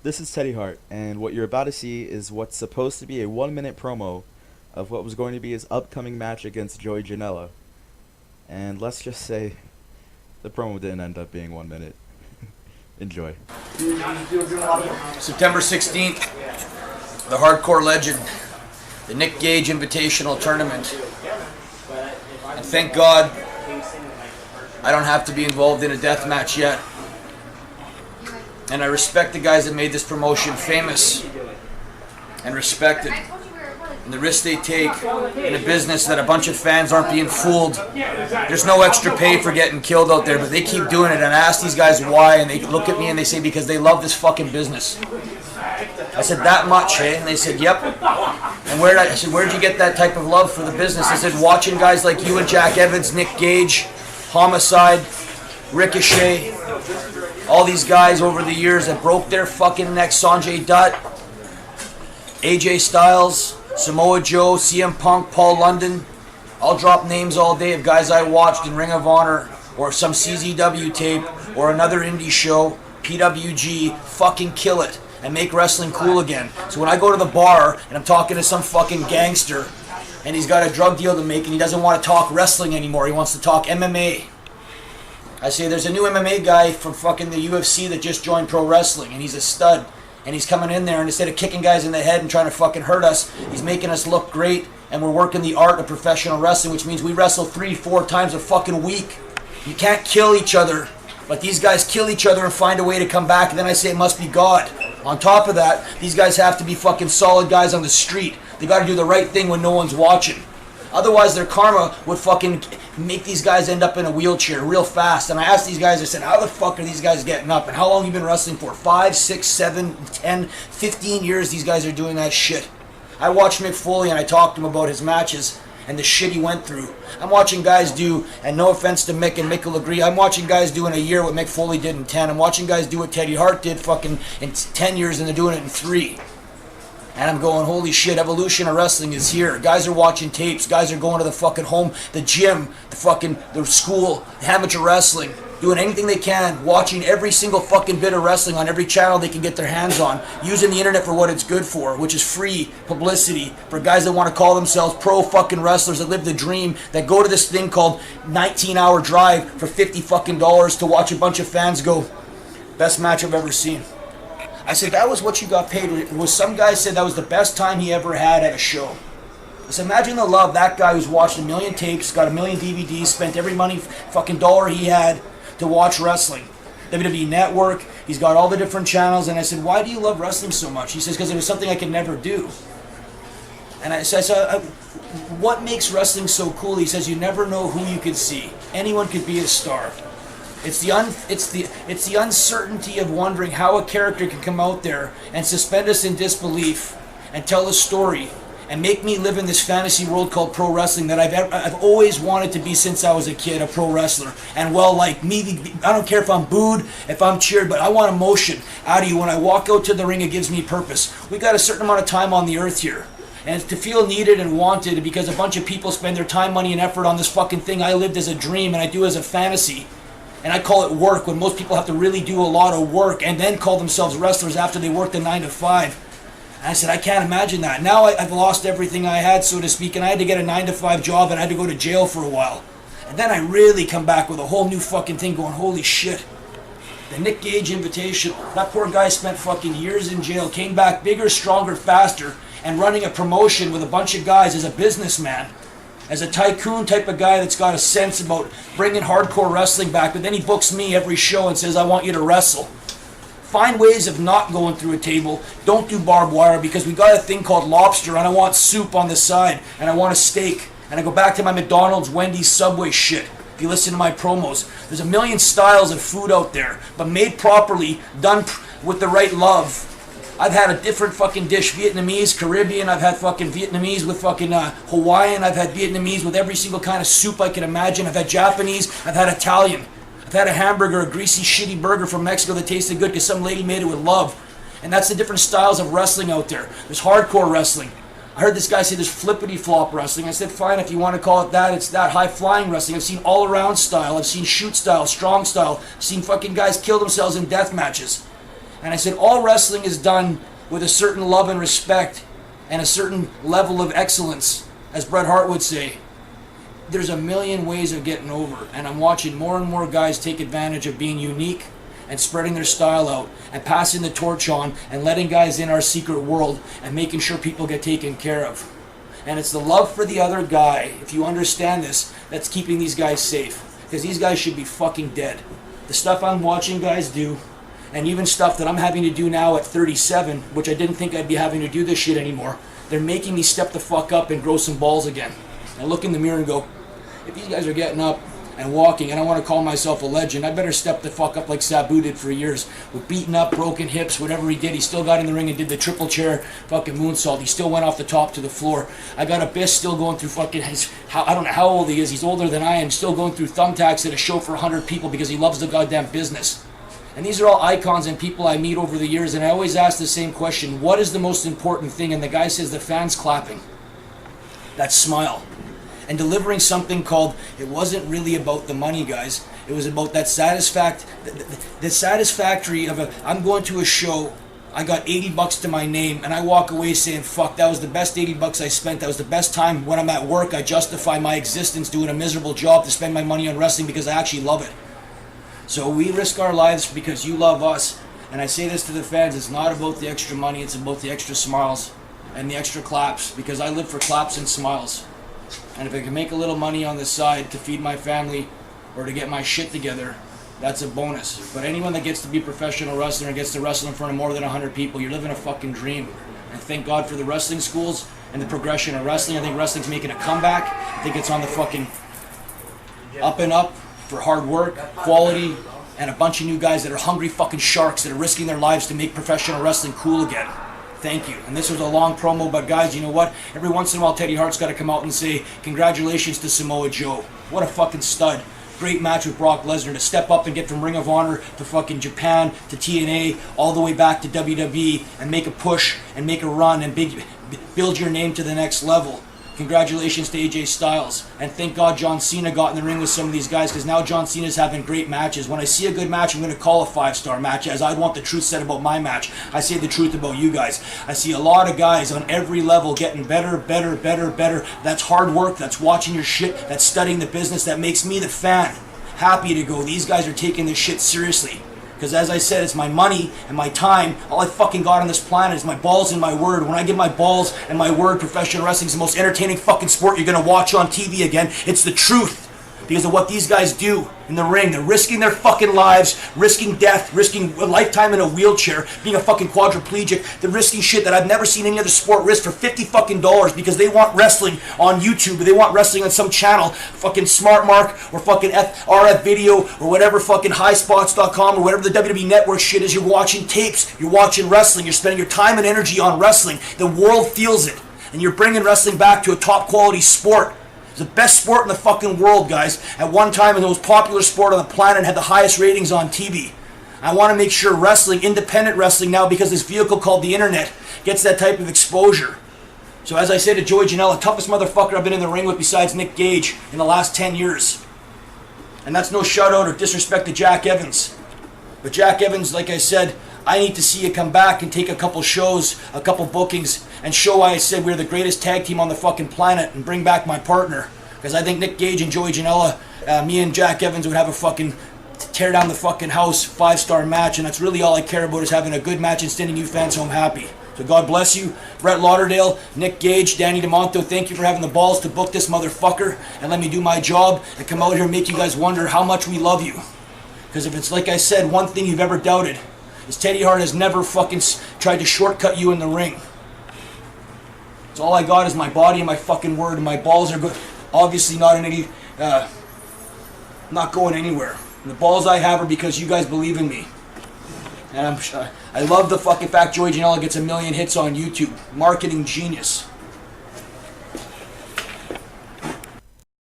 This is Teddy Hart, and what you're about to see is what's supposed to be a 1-minute promo of what was going to be his upcoming match against Joey Janela. And let's just say the promo didn't end up being 1 minute. Enjoy. September 16th, the Hardcore Legend, the Nick Gage Invitational Tournament. And thank God I don't have to be involved in a death match yet. And I respect the guys that made this promotion famous and respected. And the risk they take in a business that a bunch of fans aren't being fooled. There's no extra pay for getting killed out there, but they keep doing it. And I ask these guys why, and they look at me and they say, because they love this fucking business. I said, that much, eh? And they said, yep. And I said, where'd you get that type of love for the business? I said, watching guys like you and Jack Evans, Nick Gage, Homicide, Ricochet, all these guys over the years that broke their fucking necks, Sanjay Dutt, AJ Styles, Samoa Joe, CM Punk, Paul London. I'll drop names all day of guys I watched in Ring of Honor or some CZW tape or another indie show, PWG, fucking kill it and make wrestling cool again. So when I go to the bar and I'm talking to some fucking gangster and he's got a drug deal to make and he doesn't want to talk wrestling anymore, he wants to talk MMA. I say there's a new MMA guy from fucking the UFC that just joined pro wrestling and he's a stud. And he's coming in there and instead of kicking guys in the head and trying to fucking hurt us, he's making us look great and we're working the art of professional wrestling, which means we wrestle 3-4 times a fucking week. You can't kill each other, but these guys kill each other and find a way to come back, and then I say it must be God. On top of that, these guys have to be fucking solid guys on the street. They gotta do the right thing when no one's watching. Otherwise, their karma would fucking make these guys end up in a wheelchair real fast. And I asked these guys, I said, how the fuck are these guys getting up? And how long have you been wrestling for? 5, 6, 7, 10, 15 years these guys are doing that shit. I watched Mick Foley and I talked to him about his matches and the shit he went through. I'm watching guys do, and no offense to Mick, and Mick will agree, I'm watching guys do in a year what Mick Foley did in 10. I'm watching guys do what Teddy Hart did fucking in 10 years and they're doing it in 3. And I'm going, holy shit, evolution of wrestling is here. Guys are watching tapes. Guys are going to the fucking home, the gym, the school, the amateur wrestling, doing anything they can, watching every single fucking bit of wrestling on every channel they can get their hands on, using the internet for what it's good for, which is free publicity for guys that want to call themselves pro fucking wrestlers that live the dream, that go to this thing called 19-hour drive for $50 fucking to watch a bunch of fans go, best match I've ever seen. I said, that was what you got paid. Some guy said that was the best time he ever had at a show. I said, imagine the love that guy who's watched a million tapes, got a million DVDs, spent every fucking dollar he had to watch wrestling. WWE Network, he's got all the different channels. And I said, why do you love wrestling so much? He says, because it was something I could never do. And I said, what makes wrestling so cool? He says, you never know who you could see. Anyone could be a star. It's the uncertainty of wondering how a character can come out there and suspend us in disbelief and tell a story and make me live in this fantasy world called pro wrestling that I've always wanted to be since I was a kid, a pro wrestler. And well, like me, I don't care if I'm booed, if I'm cheered, but I want emotion out of you. When I walk out to the ring, it gives me purpose. We got a certain amount of time on the earth here. And to feel needed and wanted because a bunch of people spend their time, money, and effort on this fucking thing I lived as a dream and I do as a fantasy. And I call it work when most people have to really do a lot of work and then call themselves wrestlers after they work the 9 to 5. And I said, I can't imagine that. Now I've lost everything I had, so to speak, and I had to get a 9 to 5 job and I had to go to jail for a while. And then I really come back with a whole new fucking thing going, holy shit. The Nick Gage Invitational. That poor guy spent fucking years in jail, came back bigger, stronger, faster, and running a promotion with a bunch of guys as a businessman. As a tycoon type of guy that's got a sense about bringing hardcore wrestling back, but then he books me every show and says, I want you to wrestle. Find ways of not going through a table. Don't do barbed wire because we got a thing called lobster and I want soup on the side and I want a steak. And I go back to my McDonald's, Wendy's, Subway shit. If you listen to my promos, there's a million styles of food out there, but made properly, done with the right love. I've had a different fucking dish, Vietnamese, Caribbean, I've had fucking Vietnamese with fucking Hawaiian, I've had Vietnamese with every single kind of soup I can imagine, I've had Japanese, I've had Italian, I've had a hamburger, a greasy shitty burger from Mexico that tasted good because some lady made it with love. And that's the different styles of wrestling out there. There's hardcore wrestling. I heard this guy say there's flippity flop wrestling. I said, fine, if you want to call it that, it's that. High flying wrestling. I've seen all around style. I've seen shoot style, strong style. I've seen fucking guys kill themselves in death matches. And I said, all wrestling is done with a certain love and respect and a certain level of excellence, as Bret Hart would say. There's a million ways of getting over, and I'm watching more and more guys take advantage of being unique and spreading their style out and passing the torch on and letting guys in our secret world and making sure people get taken care of. And it's the love for the other guy, if you understand this, that's keeping these guys safe. Because these guys should be fucking dead. The stuff I'm watching guys do, and even stuff that I'm having to do now at 37, which I didn't think I'd be having to do this shit anymore, they're making me step the fuck up and grow some balls again. I look in the mirror and go, if these guys are getting up and walking, and I want to call myself a legend, I better step the fuck up like Sabu did for years. With beaten up, broken hips, whatever he did, he still got in the ring and did the triple chair fucking moonsault. He still went off the top to the floor. I got Abyss still going through fucking I don't know how old he is. He's older than I am, still going through thumbtacks at a show for 100 people because he loves the goddamn business. And these are all icons and people I meet over the years, and I always ask the same question, what is the most important thing? And the guy says the fans clapping. That smile. And delivering something called, it wasn't really about the money, guys. It was about that the satisfactory of I'm going to a show, I got $80 to my name, and I walk away saying, fuck, that was the best $80 I spent. That was the best time. When I'm at work, I justify my existence doing a miserable job to spend my money on wrestling because I actually love it. So we risk our lives because you love us. And I say this to the fans, it's not about the extra money, it's about the extra smiles and the extra claps, because I live for claps and smiles. And if I can make a little money on the side to feed my family or to get my shit together, that's a bonus. But anyone that gets to be a professional wrestler and gets to wrestle in front of more than 100 people, you're living a fucking dream. And thank God for the wrestling schools and the progression of wrestling. I think wrestling's making a comeback. I think it's on the fucking up and up for hard work, quality, and a bunch of new guys that are hungry fucking sharks that are risking their lives to make professional wrestling cool again. Thank you. And this was a long promo, but guys, you know what? Every once in a while, Teddy Hart's got to come out and say, congratulations to Samoa Joe. What a fucking stud. Great match with Brock Lesnar to step up and get from Ring of Honor to fucking Japan to TNA all the way back to WWE and make a push and make a run and build your name to the next level. Congratulations to AJ Styles. And thank God John Cena got in the ring with some of these guys, because now John Cena's having great matches. When I see a good match, I'm going to call a 5-star match, as I want the truth said about my match. I say the truth about you guys. I see a lot of guys on every level getting better. That's hard work. That's watching your shit. That's studying the business. That makes me, the fan, happy to go, these guys are taking this shit seriously. Because as I said, it's my money and my time. All I fucking got on this planet is my balls and my word. When I give my balls and my word, professional wrestling is the most entertaining fucking sport you're going to watch on TV again. It's the truth. Because of what these guys do in the ring. They're risking their fucking lives, risking death, risking a lifetime in a wheelchair, being a fucking quadriplegic. They're risking shit that I've never seen any other sport risk for $50 fucking because they want wrestling on YouTube, or they want wrestling on some channel, fucking Smart Mark or fucking RF Video or whatever, fucking highspots.com or whatever the WWE Network shit is. You're watching tapes, you're watching wrestling, you're spending your time and energy on wrestling. The world feels it. And you're bringing wrestling back to a top quality sport. It's the best sport in the fucking world, guys. At one time, the most popular sport on the planet, had the highest ratings on TV. I want to make sure wrestling, independent wrestling now, because this vehicle called the internet, gets that type of exposure. So as I said to Joey Janela, toughest motherfucker I've been in the ring with besides Nick Gage in the last 10 years. And that's no shout out or disrespect to Jack Evans. But Jack Evans, like I said, I need to see you come back and take a couple shows, a couple bookings, and show why I said we're the greatest tag team on the fucking planet, and bring back my partner. Because I think Nick Gage and Joey Janela, me and Jack Evans would have a fucking tear down the fucking house 5-star match, and that's really all I care about, is having a good match and sending you fans home happy. So God bless you. Brett Lauderdale, Nick Gage, Danny DeMonto, thank you for having the balls to book this motherfucker and let me do my job and come out here and make you guys wonder how much we love you. Because if it's like I said, one thing you've ever doubted is Teddy Hart has never fucking tried to shortcut you in the ring. So all I got is my body and my fucking word, and my balls are good. Obviously not in any, not going anywhere. And the balls I have are because you guys believe in me. And I love the fucking fact Joey Janela gets 1 million hits on YouTube. Marketing genius.